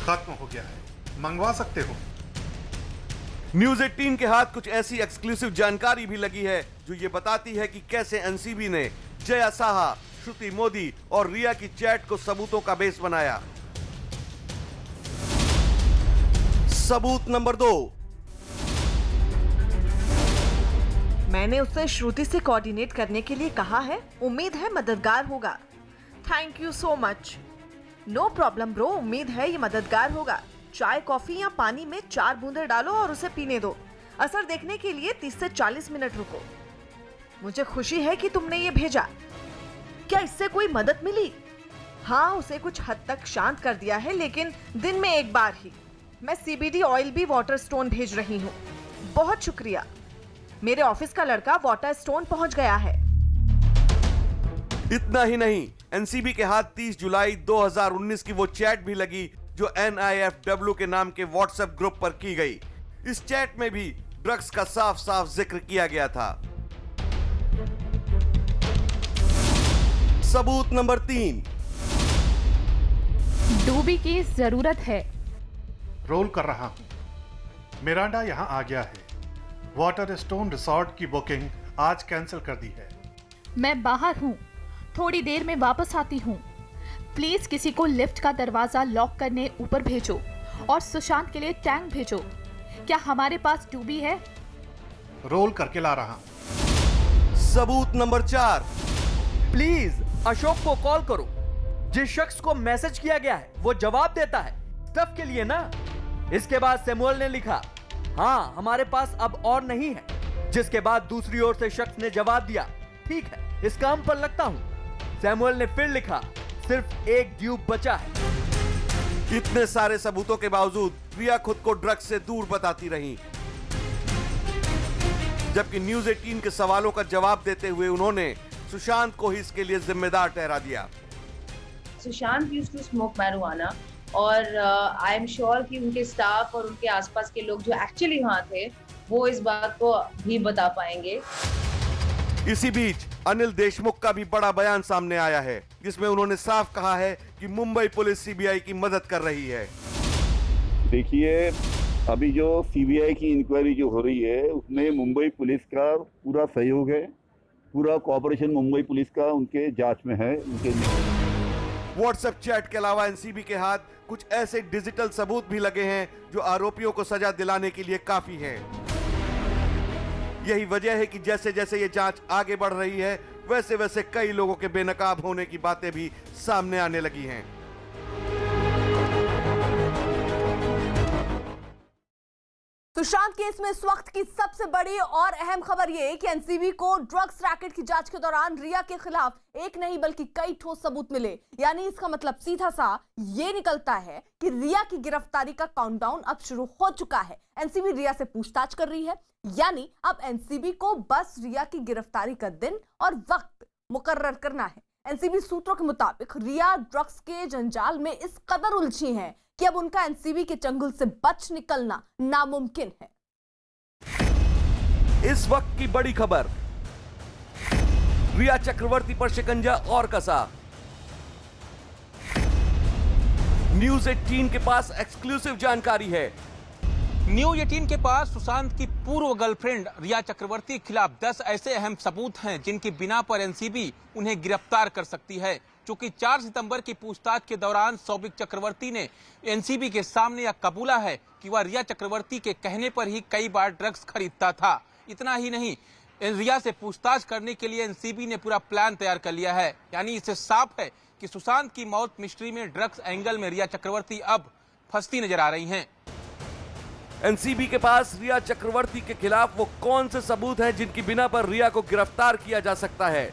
खत्म हो गया है, मंगवा सकते हो। न्यूज 18 के हाथ कुछ ऐसी एक्सक्लूसिव जानकारी भी लगी है जो ये बताती है कि कैसे एनसीबी ने जया साहा, श्रुति मोदी और रिया की चैट को सबूतों का बेस बनाया। सबूत नंबर 2, मैंने उससे श्रुति से कोऑर्डिनेट करने के लिए कहा है, उम्मीद है मददगार होगा। Thank you so much. No problem bro, उम्मीद है ये मददगार होगा। चाय कॉफी या पानी में 4 बूंदे डालो और उसे पीने दो। असर देखने के लिए 30 से 40 मिनट रुको। मुझे खुशी है कि तुमने ये भेजा। क्या इससे कोई मदद मिली? हाँ, उसे कुछ हद तक शांत कर दिया है, लेकिन दिन में एक बार ही। मैं CBD ऑयल भी वाटर स्टोन भेज रही हूँ। बहुत शुक्रिया। मेरे ऑफिस का लड़का वाटर स्टोन पहुंच गया है। इतना ही नहीं, एनसीबी के हाथ 30 जुलाई 2019 की वो चैट भी लगी जो NIFW के नाम के व्हाट्सएप ग्रुप पर की गई। इस चैट में भी ड्रग्स का साफ साफ जिक्र किया गया था। सबूत नंबर 3, डूबी की जरूरत है। रोल कर रहा हूं। मिरांडा यहां आ गया है। वाटर स्टोन रिसोर्ट की बुकिंग आज कैंसिल कर दी है। मैं बाहर हूँ, थोड़ी देर में वापस आती हूँ। प्लीज किसी को लिफ्ट का दरवाजा लॉक करने ऊपर भेजो और सुशांत के लिए टैंक भेजो। क्या हमारे पास डूबी है? रोल करके ला रहा हूं। सबूत नंबर 4, प्लीज अशोक को कॉल करो। जिस शख्स को मैसेज किया गया है वो जवाब देता है, स्टफ के लिए ना। इसके बाद सैमुअल ने लिखा, हाँ हमारे पास अब और नहीं है। जिसके बाद दूसरी ओर से शख्स ने जवाब दिया, ठीक है इस काम पर लगता हूँ। सैमुअल ने फिर लिखा, सिर्फ एक ड्यूब बचा है। इतने सारे सबूतों के बावजूद रिया खुद को ड्रग्स से दूर बताती रही, जबकि न्यूज 18 के सवालों का जवाब देते हुए उन्होंने सुशांत को ही इसके लिए जिम्मेदार ठहरा दिया। Sushant used to smoke marijuana और आई एम श्योर कि उनके स्टाफ और उनके आसपास के लोग जो एक्चुअली वहाँ थे वो इस बात को भी बता पाएंगे। इसी बीच अनिल देशमुख का भी बड़ा बयान सामने आया है जिसमें उन्होंने साफ कहा है कि मुंबई पुलिस CBI की मदद कर रही है। देखिए, अभी जो CBI की इंक्वायरी जो हो रही है उसमें मुंबई पुलिस का पूरा सहयोग है, पूरा कोऑपरेशन मुंबई पुलिस का उनके जांच में है। उनके व्हाट्सएप चैट के अलावा एनसीबी के हाथ कुछ ऐसे डिजिटल सबूत भी लगे हैं जो आरोपियों को सजा दिलाने के लिए काफी हैं। यही वजह है कि जैसे जैसे ये जांच आगे बढ़ रही है वैसे वैसे कई लोगों के बेनकाब होने की बातें भी सामने आने लगी हैं। सुशांत केस में इस वक्त की सबसे बड़ी और अहम खबर यह कि एनसीबी को ड्रग्स रैकेट की जांच के दौरान रिया के खिलाफ एक नहीं बल्कि कई ठोस सबूत मिले। यानी इसका मतलब सीधा सा ये निकलता है कि रिया की गिरफ्तारी का काउंटडाउन अब शुरू हो चुका है। एनसीबी रिया से पूछताछ कर रही है, यानी अब एनसीबी को बस रिया की गिरफ्तारी का दिन और वक्त मुकर्रर करना है। एनसीबी सूत्रों के मुताबिक रिया ड्रग्स के जंजाल में इस कदर उलझी हैं कि अब उनका एनसीबी के चंगुल से बच निकलना नामुमकिन है। इस वक्त की बड़ी खबर, रिया चक्रवर्ती पर शिकंजा और कसा। न्यूज़ 18 के पास एक्सक्लूसिव जानकारी है। न्यूज 18 के पास सुशांत की पूर्व गर्लफ्रेंड रिया चक्रवर्ती के खिलाफ 10 ऐसे अहम सबूत हैं जिनकी बिना पर एनसीबी उन्हें गिरफ्तार कर सकती है। चूंकि 4 सितंबर की पूछताछ के दौरान सौविक चक्रवर्ती ने एनसीबी के सामने यह कबूला है कि वह रिया चक्रवर्ती के कहने पर ही कई बार ड्रग्स खरीदता था। इतना ही नहीं, रिया से पूछताछ करने के लिए एनसीबी ने पूरा प्लान तैयार कर लिया है। यानी इससे साफ है कि सुशांत की मौत मिस्ट्री में ड्रग्स एंगल में रिया चक्रवर्ती अब फंसती नजर आ रही हैं। एनसीबी के पास रिया चक्रवर्ती के खिलाफ वो कौन से सबूत हैं जिनकी बिना पर रिया को गिरफ्तार किया जा सकता है।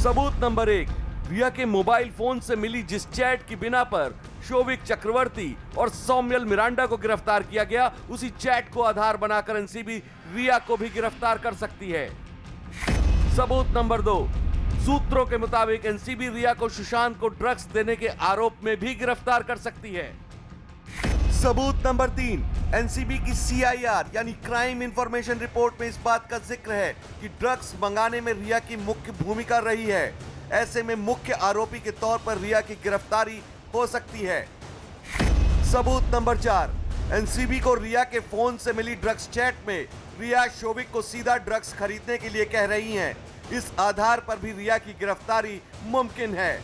सबूत नंबर 1, रिया के मोबाइल फोन से मिली जिस चैट की बिना पर शोविक चक्रवर्ती और सौम्यल मिरांडा को गिरफ्तार किया गया, उसी चैट को आधार बनाकर एनसीबी रिया को भी गिरफ्तार कर सकती है। सबूत नंबर 2, सूत्रों के मुताबिक एनसीबी रिया को सुशांत को ड्रग्स देने के आरोप में भी गिरफ्तार कर सकती है। सबूत नंबर 3, एनसीबी की सीआईआर यानी क्राइम इंफॉर्मेशन रिपोर्ट में इस बात का जिक्र है कि ड्रग्स मंगाने में रिया की मुख्य भूमिका रही है। ऐसे में मुख्य आरोपी के तौर पर रिया की गिरफ्तारी हो सकती है। सबूत नंबर 4, एनसीबी को रिया के फोन से मिली ड्रग्स चैट में रिया शोविक को सीधा ड्रग्स खरीदने के लिए कह रही हैं। इस आधार पर भी रिया की गिरफ्तारी मुमकिन है।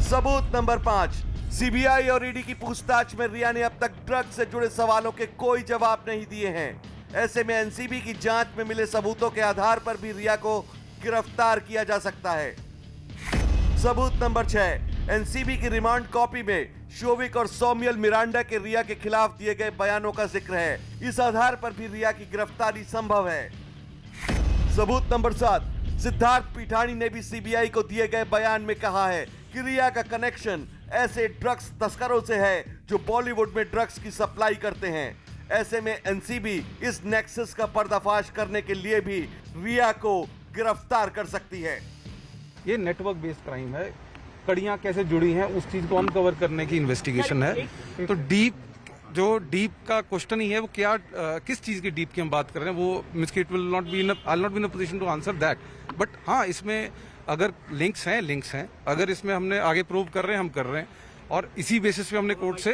सबूत नंबर 5, सीबीआई और ईडी की पूछताछ में रिया ने अब तक ड्रग्स से जुड़े सवालों के कोई जवाब नहीं दिए हैं। ऐसे में एनसीबी की जांच में मिले सबूतों के आधार पर भी रिया को गिरफ्तार किया जा सकता है। सबूत नंबर 6, एनसीबी की रिमांड कॉपी में शोविक और सौम्यल मिरांडा के रिया के खिलाफ दिए गए बयानों का जिक्र है। इस आधार पर भी रिया की गिरफ्तारी संभव है। सबूत नंबर 7, सिद्धार्थ पीठानी ने भी सीबीआई को दिए गए बयान में कहा है कि रिया का कनेक्शन ऐसे ड्रग्स तस्करों से है जो बॉलीवुड में ड्रग्स की सप्लाई करते हैं। ऐसे में एनसीबी इस नेक्सस का पर्दाफाश करने के लिए भी रिया को गिरफ्तार कर सकती है। ये नेटवर्क बेस्ड क्राइम है, कड़ियां कैसे जुड़ी हैं उस चीज को अनकवर करने की इन्वेस्टिगेशन है। तो डीप का क्वेश्चन ही है, वो क्या किस चीज की डीप की हम बात कर रहे हैं, वो मिसकिट will not be in a position to answer that. But हाँ, इसमें अगर लिंक्स हैं, अगर इसमें हमने आगे प्रूव कर रहे हैं, हम कर रहे हैं, और इसी बेसिस पे हमने कोर्ट से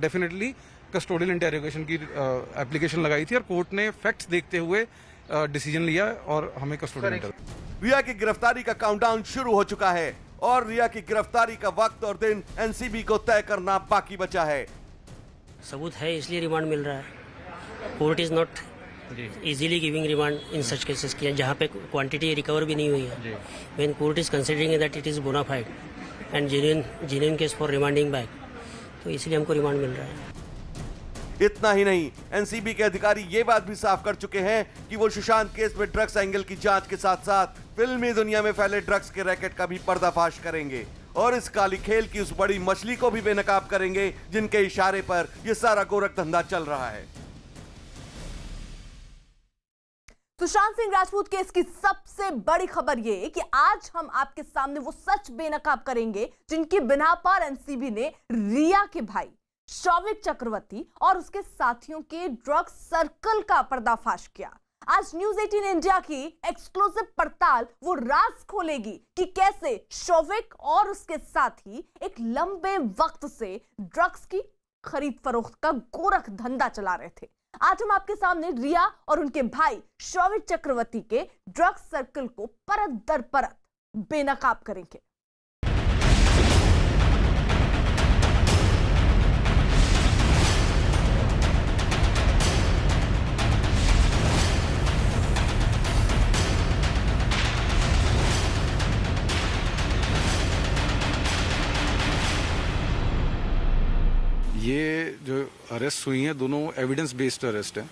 डेफिनेटली कस्टोडियल इंटेरोगेशन की एप्लीकेशन लगाई थी और कोर्ट ने फैक्ट्स देखते हुए डिसीजन लिया और हमें कस्टोडियल इंटेरोगेशन। रिया की गिरफ्तारी का काउंटडाउन शुरू हो चुका है और रिया की गिरफ्तारी का वक्त और दिन एनसीबी को तय करना बाकी बचा है। सबूत है इसलिए रिमांड मिल रहा है। Court is not easily giving remand in such cases किया जहाँ पे क्वांटिटी रिकवर भी नहीं हुई है। When court is considering that it is bona fide and genuine case for remanding back, तो इसलिए हमको रिमांड मिल रहा है। इतना ही नहीं, एनसीबी के अधिकारी ये बात भी साफ कर चुके हैं कि वो सुशांत केस में ड्रग्स एंगल की जांच के साथ साथ फिल्मी दुनिया में फैले ड्रग्स के रैकेट का भी पर्दाफाश करेंगे और इस काली खेल की उस बड़ी मछली को भी बेनकाब करेंगे जिनके इशारे पर ये सारा गोरख धंधा चल रहा है। सुशांत सिंह राजपूत केस की सबसे बड़ी खबर ये कि आज हम आपके सामने वो सच बेनकाब करेंगे जिनकी बिना पर एनसीबी ने रिया के भाई शौविक चक्रवर्ती और उसके साथियों के ड्रग्स सर्कल का पर्दाफाश किया। आज न्यूज 18 इंडिया की एक्सक्लूसिव पड़ताल वो राज खोलेगी कि कैसे शौविक और उसके साथी एक लंबे वक्त से ड्रग्स की खरीद फरोख्त का गोरख धंधा चला रहे थे। आज हम आपके सामने रिया और उनके भाई शौविक चक्रवर्ती के ड्रग्स सर्कल को परत दर परत बेनकाब करेंगे। ये जो अरेस्ट हुई हैं दोनों एविडेंस बेस्ड अरेस्ट हैं।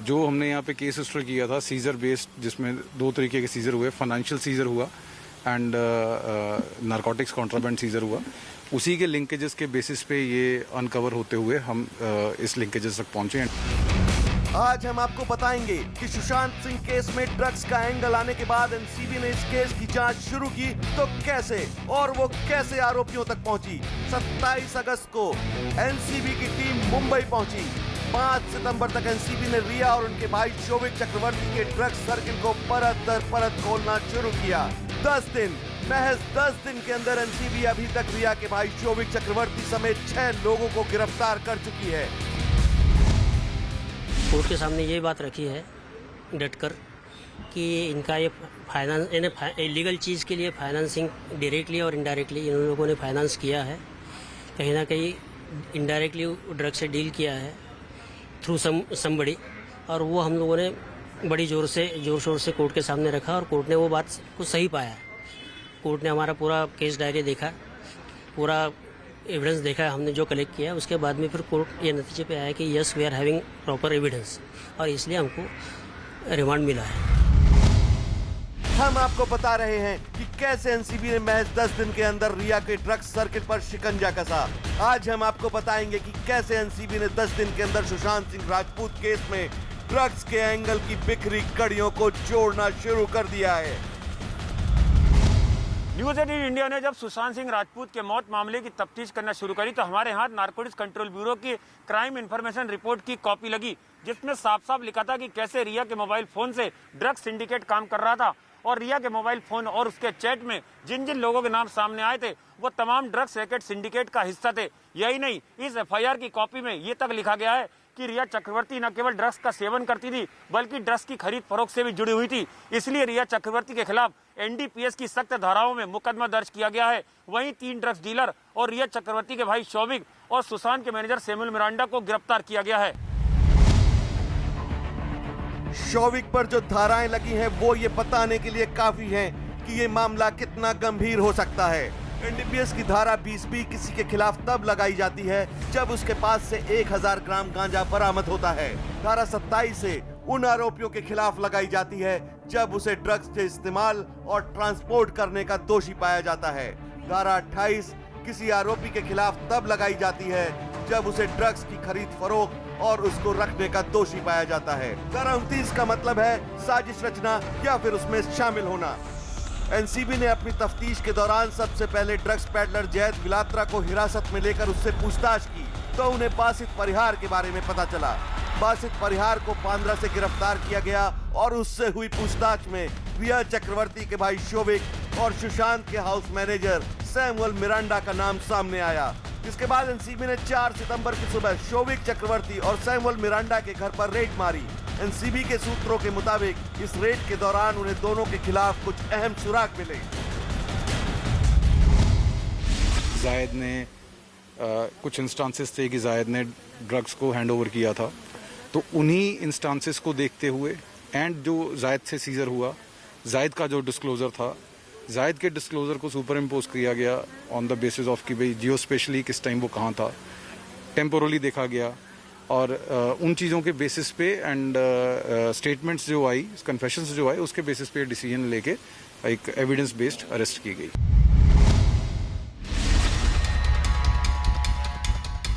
जो हमने यहाँ पे केस रजिस्टर किया था सीजर बेस्ड, जिसमें 2 तरीके के सीजर हुए, फाइनेंशियल सीजर हुआ एंड नारकोटिक्स कॉन्ट्राबैंड सीजर हुआ। उसी के लिंकेजेस के बेसिस पे ये अनकवर होते हुए हम इस लिंकेजेस तक पहुंचे हैं। आज हम आपको बताएंगे कि सुशांत सिंह केस में ड्रग्स का एंगल आने के बाद एनसीबी ने इस केस की जांच शुरू की तो कैसे और वो कैसे आरोपियों तक पहुंची। 27 अगस्त को एनसीबी की टीम मुंबई पहुंची। 5 सितंबर तक एनसीबी ने रिया और उनके भाई शोभिक चक्रवर्ती के ड्रग्स सर्किल को परत दर परत खोलना शुरू किया। 10 दिन, महज 10 दिन के अंदर एनसीबी अभी तक रिया के भाई शोभिक चक्रवर्ती समेत 6 लोगों को गिरफ्तार कर चुकी है। कोर्ट के सामने ये बात रखी है डट कर कि इनका ये फाइनेंस इलीगल चीज़ के लिए फाइनेंसिंग डायरेक्टली और इनडायरेक्टली इन लोगों ने फाइनेंस किया है। कहीं ना कहीं इनडायरेक्टली ड्रग से डील किया है थ्रू समबड़ी, और वो हम लोगों ने बड़ी जोर शोर से कोर्ट के सामने रखा और कोर्ट ने वो बात को सही पाया। कोर्ट ने हमारा पूरा केस डायरी देखा, पूरा एविडेंस देखा है हमने जो कलेक्ट किया है। उसके बाद में फिर कोर्ट ये नतीजे पे आया कि yes we are having proper evidence, और इसलिए हमको रिमांड मिला है। हम आपको बता रहे हैं कि कैसे एनसीबी ने महज 10 दिन के अंदर रिया के ड्रग्स सर्किट पर शिकंजा कसा। आज हम आपको बताएंगे कि कैसे एनसीबी ने 10 दिन के अंदर सुशांत सिंह राजपूत केस में ड्रग्स के एंगल की बिखरी कड़ियों को जोड़ना शुरू कर दिया है। न्यूज 18 इंडिया ने जब सुशांत सिंह राजपूत के मौत मामले की तफ्तीश करना शुरू करी तो हमारे हाथ नारकोटिक्स कंट्रोल ब्यूरो की क्राइम इन्फॉर्मेशन रिपोर्ट की कॉपी लगी, जिसमें साफ साफ लिखा था कि कैसे रिया के मोबाइल फोन से ड्रग्स सिंडिकेट काम कर रहा था, और रिया के मोबाइल फोन और उसके चैट में जिन जिन लोगों के नाम सामने आए थे वो तमाम ड्रग्स रैकेट सिंडिकेट का हिस्सा थे। यही नहीं, इस एफआईआर की कॉपी में ये तक लिखा गया है कि रिया चक्रवर्ती न केवल ड्रग्स का सेवन करती थी बल्कि ड्रग्स की खरीद फरोख्त से भी जुड़ी हुई थी। इसलिए रिया चक्रवर्ती के खिलाफ एनडीपीएस की सख्त धाराओं में मुकदमा दर्ज किया गया है। वहीं 3 ड्रग्स डीलर और रिया चक्रवर्ती के भाई शोभिक और सुशांत के मैनेजर सैमुअल मिरांडा को गिरफ्तार किया गया है। शोभिक पर जो धाराएं लगी हैं वो ये बताने के लिए काफी हैं कि ये मामला कितना गंभीर हो सकता है। एनडीपीएस की धारा 20B किसी के खिलाफ तब लगाई जाती है जब उसके पास से 1000 ग्राम गांजा बरामद होता है। धारा 27 से उन आरोपियों के खिलाफ लगाई जाती है जब उसे ड्रग्स के इस्तेमाल और ट्रांसपोर्ट करने का दोषी पाया जाता है। धारा 28 किसी आरोपी के खिलाफ तब लगाई जाती है जब उसे ड्रग्स की खरीद फरोख्त और उसको रखने का दोषी पाया जाता है। धारा 29 का मतलब है साजिश रचना या फिर उसमें शामिल होना। एनसीबी ने अपनी तफ्तीश के दौरान सबसे पहले ड्रग्स पैडलर जैद बिलात्रा को हिरासत में लेकर उससे पूछताछ की तो उन्हें बासित परिहार के बारे में पता चला। बासित परिहार को बांद्रा से गिरफ्तार किया गया और उससे हुई पूछताछ में रिया चक्रवर्ती के भाई शोभिक और सुशांत के हाउस मैनेजर सैमुअल मिरांडा का नाम सामने आया। इसके बाद एनसीबी ने 4 सितंबर की सुबह शोभिक चक्रवर्ती और सैमुअल मिरांडा के घर पर रेड मारी। एनसीबी के सूत्रों के मुताबिक इस रेड के दौरान उन्हें दोनों के खिलाफ कुछ अहम सुराग मिले। जायद ने कुछ इंस्टांसेस थे कि जायद ने ड्रग्स को हैंड ओवर किया था, तो उन्हीं इंस्टांसेस को देखते हुए एंड जो जायद से सीजर हुआ, जायद का जो डिस्क्लोजर था, जायद के डिस्क्लोजर को सुपर इम्पोज किया गया ऑन द बेसिस ऑफ कि भाई जियो स्पेशली किस टाइम वो कहाँ था, टेम्पोरली देखा गया और उन चीज़ों के बेसिस पे एंड स्टेटमेंट्स जो आई, कन्फेशंस जो आए, उसके बेसिस पे डिसीजन लेके एक एविडेंस बेस्ड अरेस्ट की गई।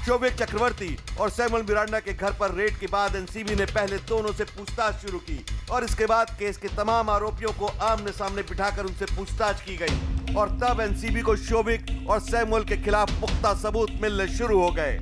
शोभिक चक्रवर्ती और सैमुअल मिरांडा के घर पर रेड के बाद एनसीबी ने पहले दोनों से पूछताछ शुरू की और इसके बाद केस के तमाम आरोपियों को आमने सामने बिठाकर उनसे पूछताछ की गई और तब एनसीबी को शोभिक और सैमुअल के खिलाफ पुख्ता सबूत मिलने शुरू हो गए।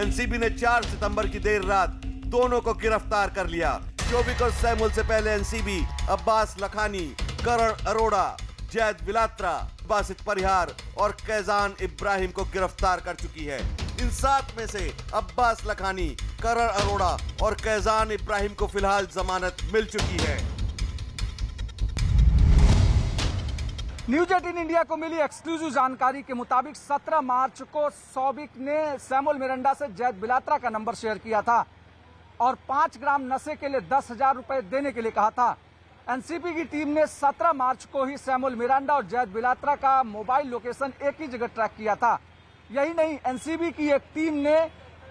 एनसीबी ने 4 सितंबर की देर रात दोनों को गिरफ्तार कर लिया। शोभिक और सैमुअल से पहले एनसीबी अब्बास लखानी, करण अरोड़ा, जैद बिलात्रा, बासित परिहार और कैजान इब्राहिम को गिरफ्तार कर चुकी है। इन 7 में से अब्बास लखानी, करण अरोड़ा और कैजान इब्राहिम को फिलहाल जमानत मिल चुकी है। न्यूज 18 इंडिया को मिली एक्सक्लूसिव जानकारी के मुताबिक 17 मार्च को शोभिक ने सैमुअल मिरांडा से जैद बिलात्रा का नंबर शेयर किया था और 5 ग्राम नशे के लिए 10,000 रुपए देने के लिए कहा था। एनसीबी की टीम ने 17 मार्च को ही सैमुअल मिरांडा और जैद बिलात्रा का मोबाइल लोकेशन एक ही जगह ट्रैक किया था। यही नहीं, एनसीबी की एक टीम ने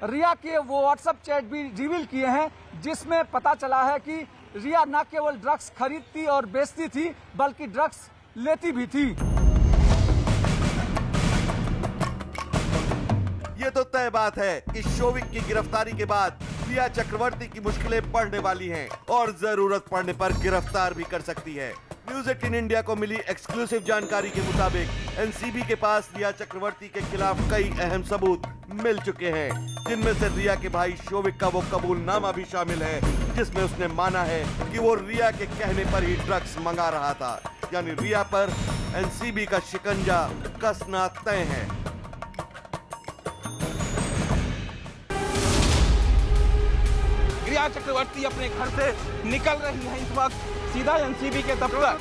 रिया के वो व्हाट्सएप चैट भी रिवील किए हैं जिसमें पता चला है कि रिया न केवल ड्रग्स खरीदती और बेचती थी बल्कि ड्रग्स लेती भी थी। ये तो तय बात है कि शोभिक की गिरफ्तारी के बाद रिया चक्रवर्ती की मुश्किलें बढ़ने वाली हैं और जरूरत पड़ने पर गिरफ्तार भी कर सकती है। न्यूज 18 इंडिया को मिली एक्सक्लूसिव जानकारी के मुताबिक एनसीबी के पास रिया चक्रवर्ती के खिलाफ कई अहम सबूत मिल चुके हैं, जिनमें से रिया के भाई शोविक का वो कबूलनामा भी शामिल है, जिसमें उसने माना है कि वो रिया के कहने पर ही ड्रग्स मंगा रहा था। यानी रिया पर एनसीबी का शिकंजा कसना तय है। रिया चक्रवर्ती अपने घर से निकल रही है इस वक्त सीधा एनसीबी के दफ्तर।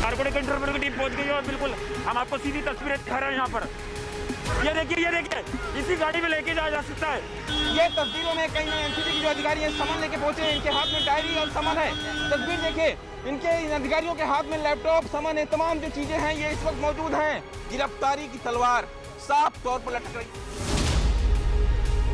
नारकोटिक कंट्रोल ब्यूरो की टीम पहुंच गई है और बिल्कुल हम आपको सीधी तस्वीरें दिखा रहे हैं यहाँ पर। ये देखिए इसी गाड़ी में लेके जाया जा सकता है। ये तस्वीरों में कई एनसीबी के जो अधिकारी हैं समन लेके पहुंचे हैं, इनके हाथ में डायरी और समन है। तस्वीर देखिए, इनके इन अधिकारियों के हाथ में लैपटॉप, समन है, तमाम जो चीजें हैं ये इस वक्त मौजूद हैं। गिरफ्तारी की तलवार साफ तौर पर लटक रही है।